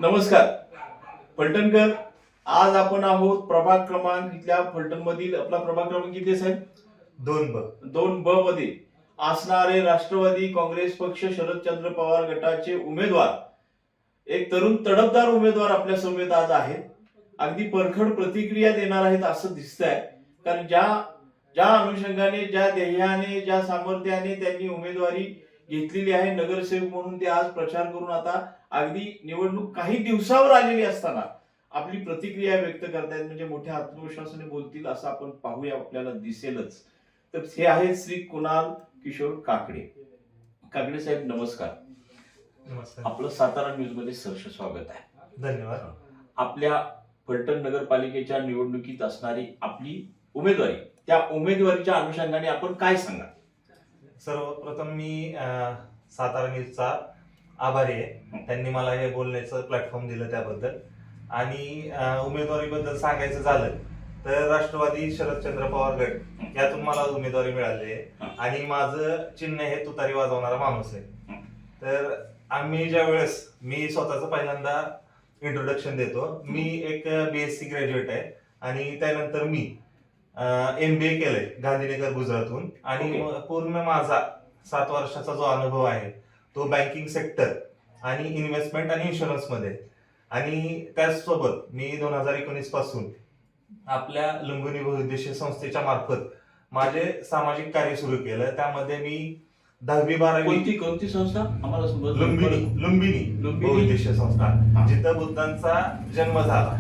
नमस्कार फलटणकर. आज आपण आहोत प्रभाग क्रमांक इथल्या फलटण मधील आपला प्रभाग क्रमांक किती साहेब? 2 ब मध्ये असणारे राष्ट्रवादी काँग्रेस पक्ष शरदचंद्र पवार गटाचे उमेदवार, एक तरुण तडफदार उमेदवार आपल्या समवेत आज आहेत. अगदी परखड प्रतिक्रिया देणार आहेत असं दिसतंय. कारण ज्या अनुषंगाने, ज्या ध्येयाने, ज्या सामर्थ्याने त्यांनी उमेदवारी घेतलेली आहे नगरसेवक म्हणून, ते आज प्रचार करून आता अगदी निवडणूक काही दिवसावर आलेली असताना आपली प्रतिक्रिया व्यक्त करतायत. म्हणजे मोठ्या आत्मविश्वासाने बोलतील असं आपण पाहूया, आपल्याला दिसेलच. तर हे आहेत श्री कुणाल किशोर काकडे. काकडे साहेब नमस्कार. नमस्कार. आपलं सातारा न्यूज मध्ये सहर्ष स्वागत आहे. धन्यवाद. आपल्या फलटण नगरपालिकेच्या निवडणुकीत असणारी आपली उमेदवारी, त्या उमेदवारीच्या अनुषंगाने आपण काय सांगा? सर्वप्रथम मी सातारा न्यूजचा आभारी आहे. त्यांनी मला हे बोलण्याचं प्लॅटफॉर्म दिलं त्याबद्दल. आणि उमेदवारीबद्दल सांगायचं झालं तर राष्ट्रवादी शरदचंद्र पवार गट यातून मला उमेदवारी मिळाली आहे. आणि माझं चिन्ह हे तुतारी वाजवणारा माणूस आहे. तर आम्ही ज्या वेळेस, मी स्वतःचं पहिल्यांदा इंट्रोडक्शन देतो. मी एक BSc ग्रॅज्युएट आहे आणि त्यानंतर मी MBA केलंय गांधीनगर गुजरातहून. आणि पूर्ण माझा 7 वर्षाचा जो अनुभव आहे तो बँकिंग सेक्टर आणि इन्व्हेस्टमेंट आणि इन्शुरन्स मध्ये. आणि त्याचसोबत मी 2019 पासून आपल्या लुंबिनी बहुउद्देशीय संस्थेच्या मार्फत माझे सामाजिक कार्य सुरू केलं. त्यामध्ये मी 10वी-12वी कोणती संस्था आम्हाला लुंबिनी बहुउद्देशीय संस्था, जिथं बुद्धांचा जन्म झाला.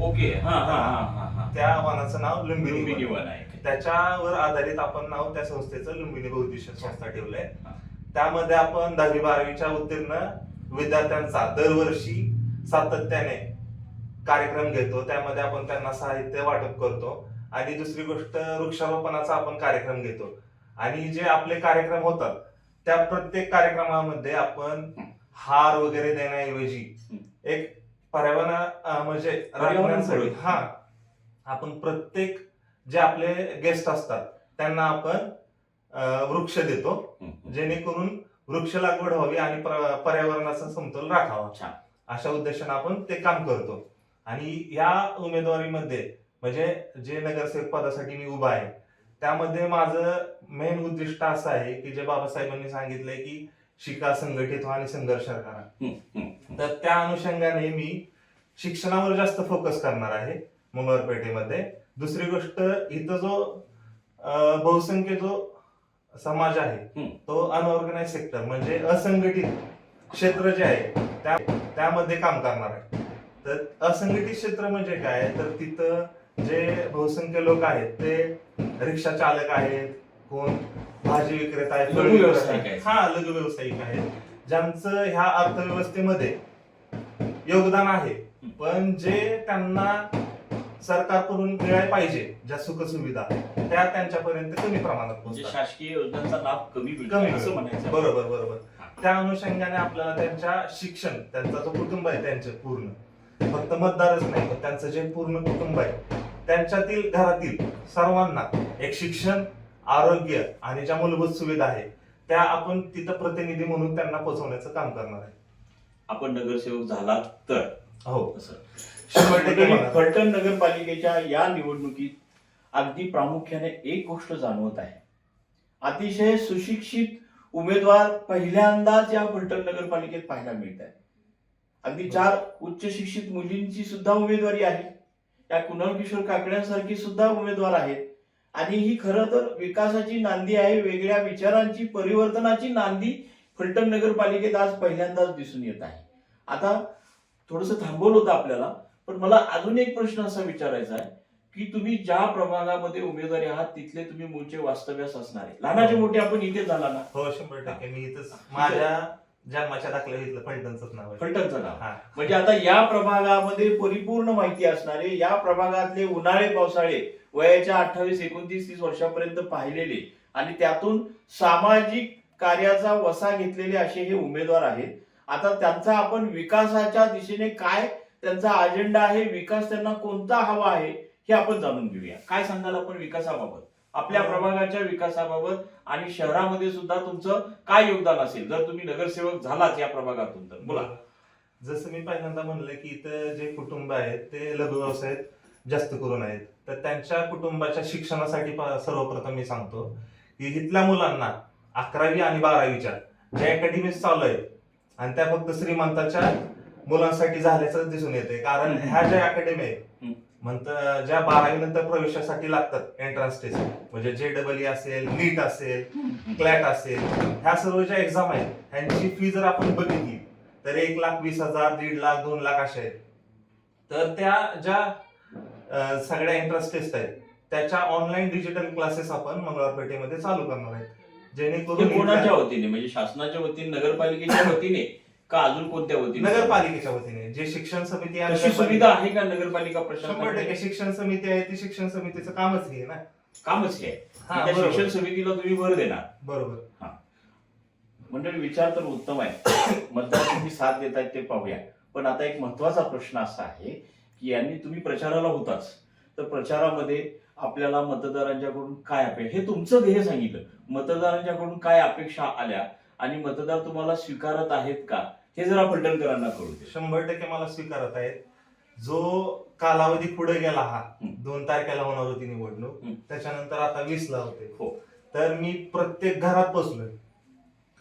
ओके. त्या वनाचं नाव लुंबिनी वन आहे. त्याच्यावर आधारित आपण नाव त्या संस्थेचं लुंबिनी बहुउद्देशीय संस्था ठेवलंय. त्यामध्ये आपण 10वी-12वीच्या उत्तीर्ण विद्यार्थ्यांचा दरवर्षी सातत्याने कार्यक्रम घेतो. त्यामध्ये आपण त्यांना साहित्य वाटप करतो. आणि दुसरी गोष्ट, वृक्षारोपणाचा आपण कार्यक्रम घेतो. आणि जे आपले कार्यक्रम होतात त्या प्रत्येक कार्यक्रमामध्ये आपण हार वगैरे देण्याऐवजी एक पर्यावरण म्हणजे राखण्यासाठी आपण प्रत्येक जे आपले गेस्ट असतात त्यांना आपण वृक्ष देतो, जेणेकरून वृक्ष लागवड व्हावी आणि पर्यावरणाचा समतोल राखावा. अशा उद्देशाने आपण ते काम करतो. आणि या उमेदवारीमध्ये म्हणजे जे नगरसेवक पदासाठी मी उभा आहे त्यामध्ये माझं मेन उद्दिष्ट असं आहे की जे बाबासाहेबांनी सांगितलंय की शिका, संघटित व्हा आणि संघर्ष करा. तर त्या अनुषंगाने मी शिक्षणावर जास्त फोकस करणार आहे मंगळवारपेठेमध्ये. दुसरी गोष्ट, इथं जो बहुसंख्य जो समाज आहे तो अनऑर्गनाइज सेक्टर म्हणजे असंघटित क्षेत्र जे आहे त्यामध्ये काम करणार आहे. तर असंघटित क्षेत्र म्हणजे काय, तर तिथं जे बहुसंख्य लोक आहेत ते रिक्षा चालक आहेत, कोण भाजी विक्रेता आहेत, लघु व्यावसायिक आहेत, ज्यांचं ह्या अर्थव्यवस्थेमध्ये योगदान आहे, पण जे त्यांना सरकारकडून मिळायला पाहिजे ज्या सुखसुविधा त्या त्यांच्यापर्यंत कमी प्रमाणात पोहोचतात. शासकीय योजनांचा लाभ कमी असं म्हणायचं. बरोबर. त्या अनुषंगाने आपल्याला त्यांच्या शिक्षण, त्यांचा जो कुटुंब आहे त्यांचे पूर्ण, फक्त मतदारच नाही पण त्यांचं जे पूर्ण कुटुंब आहे त्यांच्यातील घरातील सर्वांना एक शिक्षण, आरोग्य आणि ज्या मूलभूत सुविधा आहेत त्या आपण तिथं प्रतिनिधी म्हणून त्यांना पोहोचवण्याचं काम करणार आहे. आपण नगरसेवक झाला तर हो फलटण नगरपालिकेच्या या निवडणुकीत अगदी प्रामुख्याने एक गोष्ट जाणवत आहे. अतिशय सुशिक्षित उमेदवार पहिल्यांदाच या फलटण नगरपालिकेत पाहायला मिळत आहे. अगदी 4 उच्च शिक्षित मुलींची सुद्धा उमेदवारी आहे. या कुणाल किशोर काकड्यांसारखी सुद्धा उमेदवार आहेत. आणि ही खरं तर विकासाची नांदी आहे, वेगळ्या विचारांची, परिवर्तनाची नांदी फलटण नगरपालिकेत आज पहिल्यांदाच दिसून येत आहे. आता थोडंसं थांबवलं होतं आपल्याला, पण मला अजून एक प्रश्न असा विचारायचा आहे की तुम्ही ज्या प्रभागामध्ये उमेदवारी आहात तिथले तुम्ही मूळचे वास्तव्यास असणारे, लहानाचे मोठे आपण इथे झाला ना? हो, 100%. मी इथंच, माझ्या जन्माच्या दाखल्या इथलं फलटणचं नाव आहे. फलटणचं नाव. म्हणजे आता या प्रभागामध्ये परिपूर्ण माहिती असणारे, या प्रभागातले उन्हाळे पावसाळे वयाच्या 28, 29, 30 वर्षापर्यंत पाहिलेले आणि त्यातून सामाजिक कार्याचा वसा घेतलेले असे हे उमेदवार आहेत. आता त्यांचा आपण विकासाच्या दिशेने काय त्यांचा अजेंडा आहे, विकास त्यांना कोणता हवा आहे हे आपण जाणून घेऊया. काय सांगाल आपण विकासाबाबत, आपल्या प्रभागाच्या विकासाबाबत आणि शहरामध्ये सुद्धा तुमचं काय योगदान असेल जर तुम्ही नगरसेवक झालात या प्रभागातून तर? बोला. जसं मी पहिल्यांदा म्हणलं की इथं जे कुटुंब आहेत ते लघु व्यवसाय जास्त करून आहेत, तर त्यांच्या कुटुंबाच्या शिक्षणासाठी सर्वप्रथम मी सांगतो की इथल्या मुलांना 11वी आणि 12वीच्या ज्या अकॅडमीज चालू आहेत आणि त्या फक्त श्रीमंताच्या मुलांसाठी झाल्याचं दिसून येते. कारण ह्या ज्या अकॅडमी आहेत म्हणतात ज्या 12वी नंतर प्रवेशासाठी लागतात एंट्रन्स टेस्ट, म्हणजे JEE असेल, नीट असेल, क्लॅट असेल, ह्या सर्व ज्या एक्झाम आहेत ह्यांची फी जर आपण बघितली तर 1,20,000, 1,50,000, 2,00,000 अशा आहेत. तर त्या ज्या सगळ्या एंट्रन्स टेस्ट आहेत त्याच्या ऑनलाईन डिजिटल क्लासेस आपण मंगळवारपेठेमध्ये चालू करणार आहेत, जेणेकरून कोणाच्या वतीने, म्हणजे शासनाच्या वतीने, नगरपालिकेच्या वतीने का अजून कोणत्या वतीने? नगरपालिकेच्या वतीने. जे शिक्षण समिती आहे, तशी सुविधा आहे का नगरपालिका प्रशासन? 100% शिक्षण समिती आहे, ती शिक्षण समितीचं कामच हे ना, कामच आहे. हा, त्या बरोबर. शिक्षण समितीला तुम्ही भर देणार. बरोबर. मंडळी, विचार तर उत्तम आहे, मतदार तुम्ही साथ देत आहेत ते पाहूया. पण आता एक महत्वाचा प्रश्न असा आहे की यांनी तुम्ही प्रचाराला होताच, तर प्रचारामध्ये आपल्याला मतदारांच्याकडून काय अपेक्षा, हे तुमचं ध्येय सांगितलं, मतदारांच्याकडून काय अपेक्षा आल्या आणि मतदार तुम्हाला स्वीकारत आहेत का, हे जरा फलटणकरांना कळू दे. 100% मला स्वीकारत आहेत. जो कालावधी पुढे गेला हा 2 तारखेला होणार होती निवडणूक, त्याच्यानंतर आता 20ला होते. हो. तर मी प्रत्येक घरात बसलोय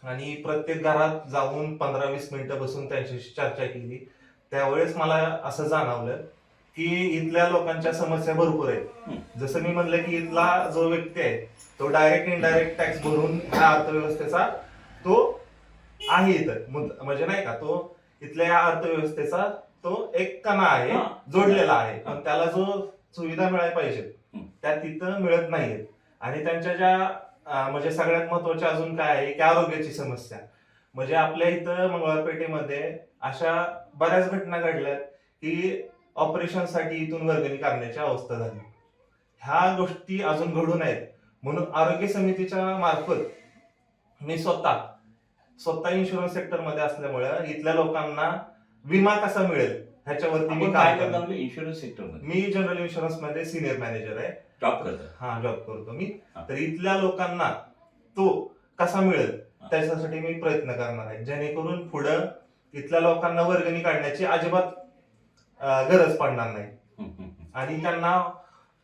आणि प्रत्येक घरात जाऊन 15-20 मिनिटं बसून त्यांच्याशी चर्चा केली. त्यावेळेस मला असं जाणवलं की इथल्या लोकांच्या समस्या भरपूर आहेत. जसं मी म्हणलं की इथला जो व्यक्ती आहे तो डायरेक्ट इनडायरेक्ट टॅक्स भरून ह्या अर्थव्यवस्थेचा तो आहे इथं, म्हणजे नाही का, तो इथल्या या अर्थव्यवस्थेचा तो एक कणा आहे, जोडलेला आहे. पण त्याला जो सुविधा मिळायला पाहिजे त्या तिथं मिळत नाहीयेत. आणि त्यांच्या ज्या म्हणजे सगळ्यात महत्वाच्या अजून काय आहे की आरोग्याची समस्या. म्हणजे आपल्या इथं मंगळवारपेठेमध्ये अशा बऱ्याच घटना घडल्यात की ऑपरेशनसाठी इथून वर्गणी करण्याची अवस्था झाली. ह्या गोष्टी अजून घडू नयेत म्हणून आरोग्य समितीच्या मार्फत मी स्वतः इन्शुरन्स सेक्टर मध्ये असल्यामुळे इथल्या लोकांना विमा कसा मिळेल ह्याच्यावरती मी काय काम करतो. इन्शुरन्स सेक्टर मध्ये मी जनरल इन्शुरन्स मध्ये सिनियर मॅनेजर आहे, जॉब करतो. हा, जॉब करतो मी. तर इथल्या लोकांना तो कसा मिळेल त्याच्यासाठी मी प्रयत्न करणार आहे, जेणेकरून पुढं इथल्या लोकांना वर्गणी काढण्याची अजिबात गरज पडणार नाही. आणि त्यांना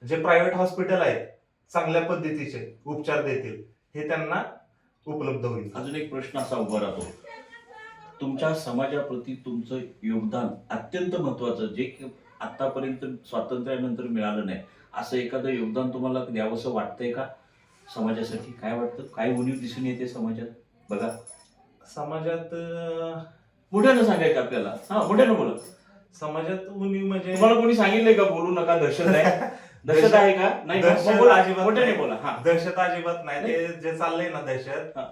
जे प्रायव्हेट हॉस्पिटल आहेत चांगल्या पद्धतीचे उपचार देतील हे त्यांना उपलब्ध होईल. अजून एक प्रश्न असा उभा राहतो, तुमच्या समाजाप्रती तुमचं योगदान अत्यंत महत्वाचं, जे की आतापर्यंत स्वातंत्र्यानंतर मिळालं नाही, असं एखादं योगदान तुम्हाला द्यावंसं वाटतंय का समाजासाठी? काय वाटतं, काय उणीव दिसून येते समाजात? बघा, समाजात मोठ्यानं सांगायचं आपल्याला. हा, मोठ्यानं बोला. समाजात उणीव म्हणजे तुम्हाला कोणी सांगितलंय का बोलू नका, दहशत आहे? दहशत आहे का? नाही, दहशत बोला, अजिबात मोठ्याने नाही. बोला. हा, दहशत अजिबात नाही. ते जे चाललंय ना दहशत, हा.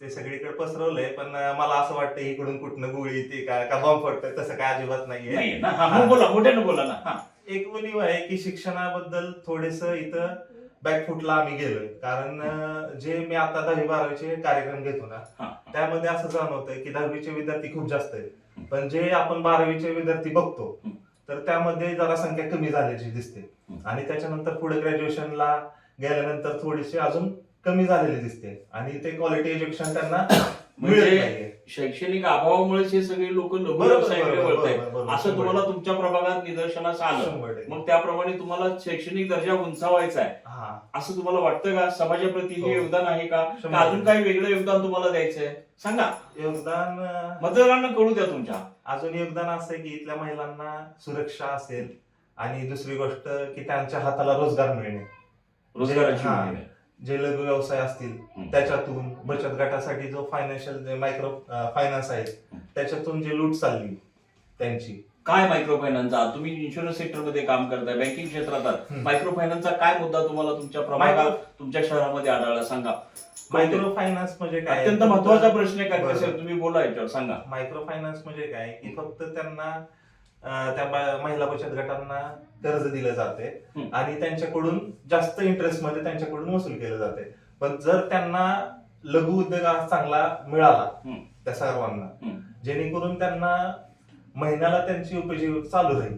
ते सगळीकडे पसरवलंय. पण मला असं वाटतं इकडून कुठनं गोळी येते का बॉम्ब फटतोय, तसं काय अजिबात नाहीये. नाहीये ना? हा, मग बोला, मोठ्यानं बोला ना. हा, एक उणीव आहे की शिक्षणाबद्दल थोडेस इथं बॅकफुटला आम्ही गेलोय. कारण जे मी आता 10वी-12वीचे कार्यक्रम घेतो ना हा. त्यामध्ये असं जाणवतंय की 10वीचे विद्यार्थी खूप जास्त आहेत, पण जे आपण 12वीचे विद्यार्थी बघतो तर त्यामध्ये जरा संख्या कमी झाल्याची दिसते. आणि त्याच्यानंतर पुढे ग्रॅज्युएशनला गेल्यानंतर थोडीशी अजून कमी झालेली दिसते आणि ते क्वालिटी एज्युकेशन त्यांना मिळत म्हणजे नाहीये. शैक्षणिक अभावामुळेच हे सगळे लोक लघु बरोबर, व्यवसायाकडे बरोबर, वळतायत, बरोबर, असं बरोबर. तुम्हाला तुमच्या प्रभागात निदर्शनास आलं. 100%. मग त्याप्रमाणे तुम्हाला शैक्षणिक दर्जा उंचावायचा आहे, हा, असं तुम्हाला वाटतं का? समाजाप्रती हे हो. योगदान आहे का? 100%. का अजून काही वेगळं योगदान तुम्हाला द्यायचंय? सांगा, योगदान मतदारांना कळू द्या तुमच्या. अजून योगदान असं आहे की इथल्या महिलांना सुरक्षा असेल आणि दुसरी गोष्ट की त्यांच्या हाताला रोजगार मिळणे. रोजगाराची हा. मागणी आहे. जे लघु व्यवसाय असतील त्याच्यातून बचत गटासाठी जो फायनान्शियल मायक्रो फायनान्स आहे त्याच्यातून जे लूट चालली त्यांची. काय मायक्रो फायनान्सचा, तुम्ही इन्शुरन्स सेक्टर मध्ये काम करताय, बँकिंग क्षेत्रात आहात, मायक्रो फायनान्सचा काय मुद्दा तुम्हाला तुमच्या प्रभागात, तुमच्या शहरामध्ये आढळला? सांगा. मायक्रो फायनान्स म्हणजे काय? अत्यंत महत्वाचा प्रश्न आहे का? बरोबर. कसं तुम्ही बोला याच्यावर, सांगा. मायक्रो फायनान्स म्हणजे काय की फक्त त्यांना त्या महिला बचत गटांना कर्ज दिलं जाते आणि त्यांच्याकडून जास्त इंटरेस्ट मध्ये त्यांच्याकडून वसूल केलं जाते. पण जर त्यांना लघु उद्योग चांगला मिळाला त्या सर्वांना, जेणेकरून त्यांना महिन्याला त्यांची उपजीविका चालू राहील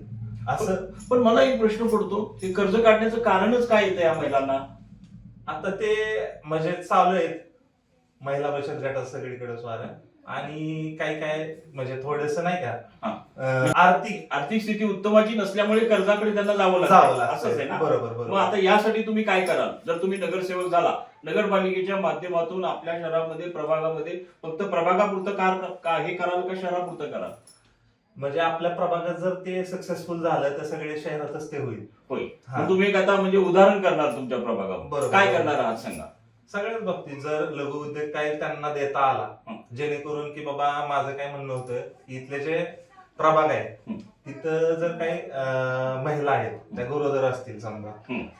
असं. पण मला एक प्रश्न पडतो, ते कर्ज काढण्याचं कारणच काय येतं या महिलांना? आता ते म्हणजे चालू आहेत महिला बचत गटात सगळीकडे स्वार, आणि काय म्हणजे थोडस नाही हा. का आर्थिक स्थिती उत्तमाची नसल्यामुळे कर्जाकडे त्यांना जावं जावं लागतं असंच आहे लागतं. ना. बरोबर मग आता यासाठी तुम्ही काय कराल? जर तुम्ही नगरसेवक झाला, नगरपालिकेच्या माध्यमातून आपल्या शहरामध्ये प्रभागामध्ये फक्त प्रभागापुरतं हे कराल का शहरापुरतं कराल? म्हणजे आपल्या प्रभागात जर ते सक्सेसफुल झालं तर सगळ्या शहरातच ते होईल. होईल. हा. मग तुम्ही एक आता म्हणजे उदाहरण करणार तुमच्या प्रभागावर, बरोबर. काय करणार आहात सांगा? सगळ्याच बाबतीत जर लघु उद्योग काही त्यांना देता आला, जेणेकरून की बाबा माझं काय म्हणणं होतं की इथले जे प्रभाग आहे तिथं जर काही महिला आहेत त्या गरोदर असतील समजा,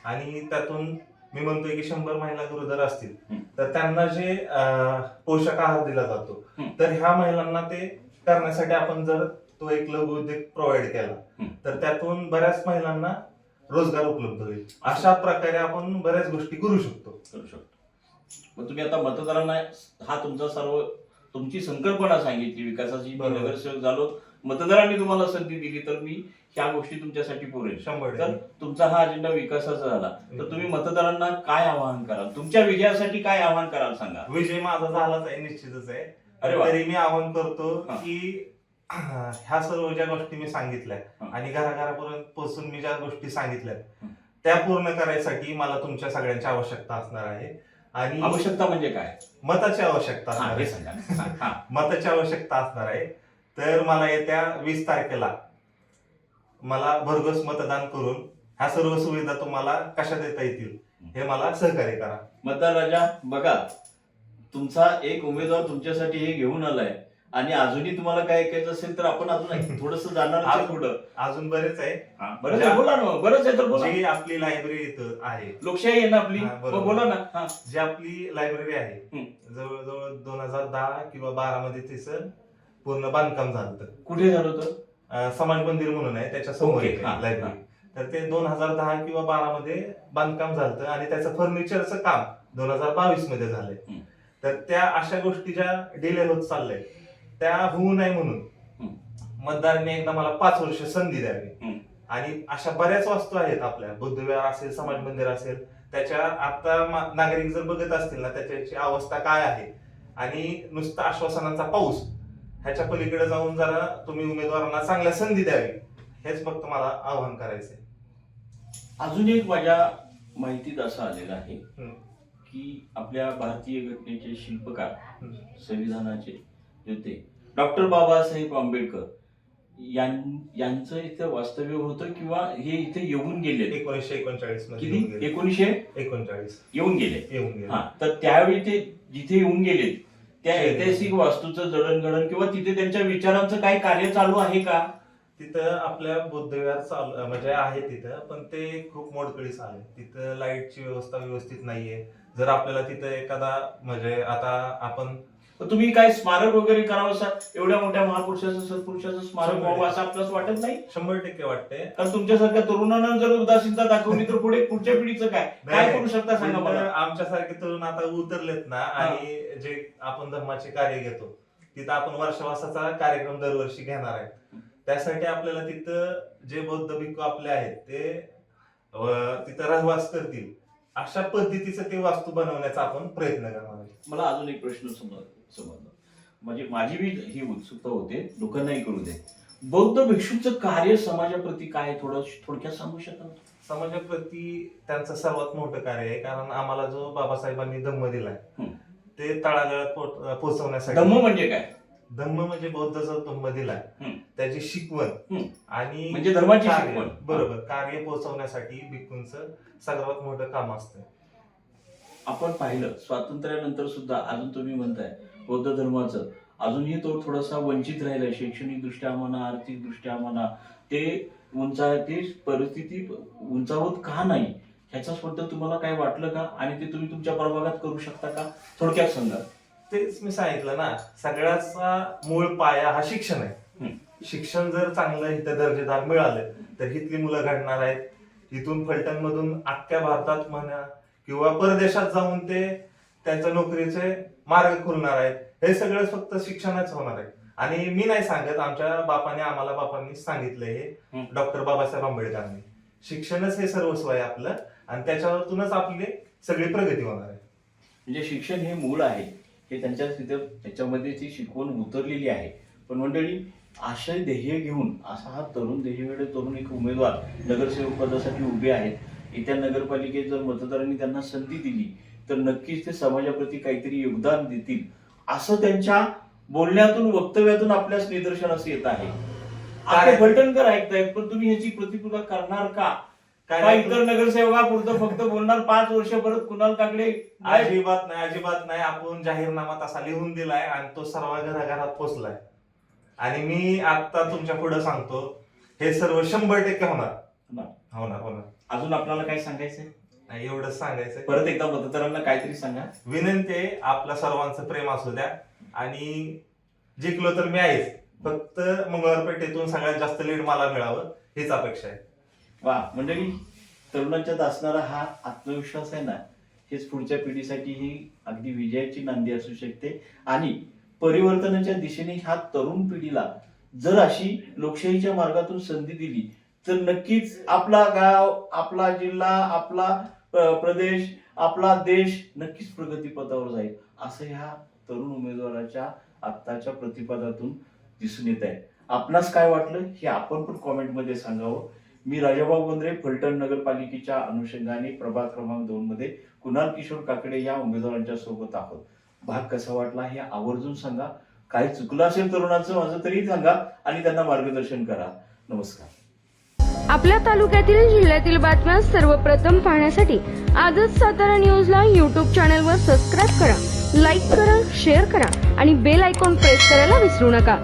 आणि त्यातून मी म्हणतोय की 100 महिला गरोदर असतील तर त्यांना जे पोषक आहार दिला जातो, तर ह्या महिलांना ते करण्यासाठी आपण जर तो एक लघु उद्योग प्रोव्हाइड केला तर त्यातून बऱ्याच महिलांना रोजगार उपलब्ध होईल. अशा प्रकारे आपण बऱ्याच गोष्टी करू शकतो. मग तुम्ही आता मतदारांना हा तुमची संकल्पना सांगितली विकासाची, मी बरोबर. नगरसेवक झालो, मतदारांनी तुम्हाला संधी दिली तर मी ह्या गोष्टी तुमच्यासाठी पुरेल. 100%. तर तुमचा हा अजेंडा विकासाचा झाला तर तुम्ही मतदारांना काय आवाहन कराल? तुमच्या विजयासाठी काय आवाहन कराल सांगा? विजय माझा झालाच आहे, निश्चितच आहे. अरे वा. तरी मी आवाहन करतो हा. की ह्या सर्व ज्या गोष्टी मी सांगितल्या आणि घराघरापर्यंत पोहोचून मी ज्या गोष्टी सांगितल्या त्या पूर्ण करायसाठी मला तुमच्या सगळ्यांची आवश्यकता असणार आहे. आणि आवश्यकता म्हणजे काय? मताची आवश्यकता असणार हे आहे. सांगा. मताची आवश्यकता असणार आहे. तर मला येत्या 20 तारखेला मला भरघोस मतदान करून ह्या सर्व सुविधा तुम्हाला कशा देता येतील हे मला सहकार्य करा. मतदार राजा बघा, तुमचा एक उमेदवार तुमच्यासाठी हे घेऊन आलाय आणि अजूनही तुम्हाला काय ऐकायचं असेल तर आपण अजून थोडस जाणार पुढं. अजून बरेच आहे. बरंच आहे, बोला ना. बरंच आहे तर बोला. जी आपली लायब्ररी इथं आहे, लोकशाही आहे ना आपली, हा, बरोबर. मग बोला ना. जी आपली लायब्ररी आहे जवळजवळ 2010 किंवा 12 मध्ये तिचं पूर्ण बांधकाम झालं. कुठे झालं होतं? समाज मंदिर म्हणून आहे त्याच्या समोर ओके, हा, लायब्ररी. तर ते 2010 किंवा 12 मध्ये बांधकाम झालं आणि त्याचं फर्निचरचं काम 2022 मध्ये झालंय. तर त्या अशा गोष्टी ज्या डिले होत चाललंय त्या होऊ नये म्हणून मतदारांनी एकदा मला 5 वर्ष संधी द्यावी. आणि अशा बऱ्याच वस्तू आहेत आपल्या, बुद्धविहार असेल, समाज मंदिर असेल, त्याच्या आता नागरिक जर बघत असतील ना त्याची अवस्था काय आहे, आणि नुसतं आश्वासनाचा पाऊस ह्याच्या पलीकडे जाऊन जरा तुम्ही उमेदवारांना चांगल्या संधी द्यावी हेच फक्त मला आवाहन करायचंय. अजून एक माझ्या माहितीत असं आलेलं आहे की आपल्या भारतीय घटनेचे शिल्पकार, संविधानाचे होते डॉक्टर बाबासाहेब आंबेडकर यांचं इथं वास्तव्य होतं किंवा हे इथे येऊन गेले 1939 मध्ये. किती? 1939 येऊन गेले. हा, तर त्यावेळी ते जिथे येऊन गेले त्या ऐतिहासिक वास्तूचं जडणघडण किंवा तिथे त्यांच्या विचारांचं काय कार्य चालू आहे का? तिथं आपल्या बुद्धविहार चालू म्हणजे आहे तिथं, पण ते खूप मोडकळीस आले. तिथं लाईटची व्यवस्था व्यवस्थित नाहीये. जर आपल्याला तिथं एखादा म्हणजे आता आपण तुम्ही काय स्मारक वगैरे करावं असं, एवढ्या मोठ्या महापुरुषाचं सत्पुरुषाचं स्मारक व्हावं असं आपल्याला वाटत नाही? 100% वाटतंय. कारण तुमच्यासारख्या तरुणांना जर उदासीनता दाखवली तर पुढच्या पिढीचं काय करू शकता सांगा मला? आमच्यासारखे तरुण आता उतरलेत ना, आणि जे आपण धर्माचे कार्य घेतो तिथं आपण वर्षवासाचा कार्यक्रम दरवर्षी घेणार आहे. त्यासाठी आपल्याला तिथं जे बौद्ध भिक्खू आपले आहेत ते तिथं रहवास करतील अशा पद्धतीचं ते वास्तू बनवण्याचा आपण प्रयत्न करणार आहे. मला अजून एक प्रश्न समजला, म्हणजे माझी बी ही उत्सुकता होते, लोकांनाही करू दे. बौद्ध भिक्षूंचं कार्य समाजाप्रती काय थोडक्यात सांगू शकाल? समाजाप्रती त्यांचं सर्वात मोठं कार्य आहे, कारण आम्हाला जो बाबासाहेबांनी धम्म दिलाय ते तळागाळात पोहोचवण्यासाठी. धम्म म्हणजे काय? धम्म म्हणजे बौद्ध जो धम्म दिलाय त्याची शिकवण आणि म्हणजे धर्माची शिकवण. बरोबर, कार्य पोहोचवण्यासाठी भिक्खूंचं सर्वात मोठं काम असतं. आपण पाहिलं स्वातंत्र्यानंतर सुद्धा अजून तुम्ही म्हणताय बौद्ध धर्माचं अजूनही तो थोडासा वंचित राहिलाय, शैक्षणिक दृष्ट्या म्हणा, आर्थिक दृष्ट्या म्हणा, ते परिस्थिती उंचावत का नाही ह्याच्याबद्दल तुम्हाला काय वाटलं का? आणि ते तुम्ही तुमच्या प्रभागात करू शकता का? थोडक्यात सांगा. तेच मी सांगितलं ना, सगळ्याचा मूळ पाया हा शिक्षण आहे. शिक्षण जर चांगलं इथं दर्जेदार मिळालं तर इथली मुलं घडणार आहेत. इथून फलटण मधून अख्ख्या भारतात म्हणा किंवा परदेशात जाऊन ते त्यांच्या नोकरीचे मार्ग खुलणार आहेत. हे सगळं फक्त शिक्षणच होणार आहे. आणि मी नाही सांगत, आमच्या बापांनी सांगितलंय हे, डॉक्टर बाबासाहेब आंबेडकरांनी. शिक्षणच हे सर्वस्व आहे आपलं, आणि त्याच्यावरतूनच आपली सगळी प्रगती होणार आहे. म्हणजे शिक्षण हे मूळ आहे. हे त्यांच्या तिथे त्याच्यामध्ये ती शिकवण उतरलेली आहे. पण मंडळी, आशय ध्येय घेऊन असा हा तरुण ध्येयवेडे तरुण एक उमेदवार नगरसेवक पदासाठी उभे आहेत. येत्या नगरपालिकेत जर मतदारांनी त्यांना संधी दिली तर नक्कीच ते समाजाप्रती काहीतरी योगदान देतील असं त्यांच्या बोलण्यातून वक्तव्यातून आपल्यास निदर्शनास येत आहे. आता फलटणकर ऐकतायत, पण तुम्ही ह्याची प्रतिक्रिया करणार का? काय इतर नगरसेवकापुरतं फक्त बोलणार 5 वर्ष परत कुणाल काकडे? अजिबात नाही, अजिबात नाही. आपण जाहीरनामा तसा लिहून दिलाय आणि तो सर्व घराघरात पोहोचलाय. आणि मी आता तुमच्या पुढे सांगतो, हे सर्व 100% होणार. होणार. अजून आपल्याला काय सांगायचंय? नाही, एवढंच सांगायचं. परत एकदा मतदारांना काहीतरी सांगा. विनंती आहे, आपल्या सर्वांचं प्रेम असू द्या आणि जिंकलो तर मी आहेच. फक्त मंगळवारपेठेतून सगळ्यात जास्त लीड मला मिळावं हीच अपेक्षा आहे. वा मंडळी, तरुणांच्यात असणारा हा आत्मविश्वास आहे ना, हेच पुढच्या पिढीसाठी ही अगदी विजयाची नांदी असू शकते. आणि परिवर्तनाच्या दिशेने ह्या तरुण पिढीला जर अशी लोकशाहीच्या मार्गातून संधी दिली तर नक्कीच आपला गाव, आपला जिल्हा, आपला प्रदेश, आपला देश नक्कीच प्रगतीपथावर जाईल असं ह्या तरुण उमेदवाराच्या आत्ताच्या प्रतिपादातून दिसून येत आहे. आपणास काय वाटलं हे आपण पण कॉमेंटमध्ये सांगावं. मी राजाभाऊ बोंद्रे, फलटण नगरपालिकेच्या अनुषंगाने प्रभाग क्रमांक 2 मध्ये कुणाल किशोर काकडे या उमेदवारांच्या सोबत आहोत. भाग कसा वाटला हे आवर्जून सांगा. काही चुकलं असेल तरुणाचं माझं तरी सांगा आणि त्यांना मार्गदर्शन करा. नमस्कार. आपल्या तालुक्यातील जिल्ह्यातील बातम्या सर्वप्रथम पाहण्यासाठी आजच सातारा न्यूजला YouTube चॅनलवर सबस्क्राईब करा, लाईक करा, शेअर करा आणि बेल आयकॉन प्रेस करायला विसरू नका.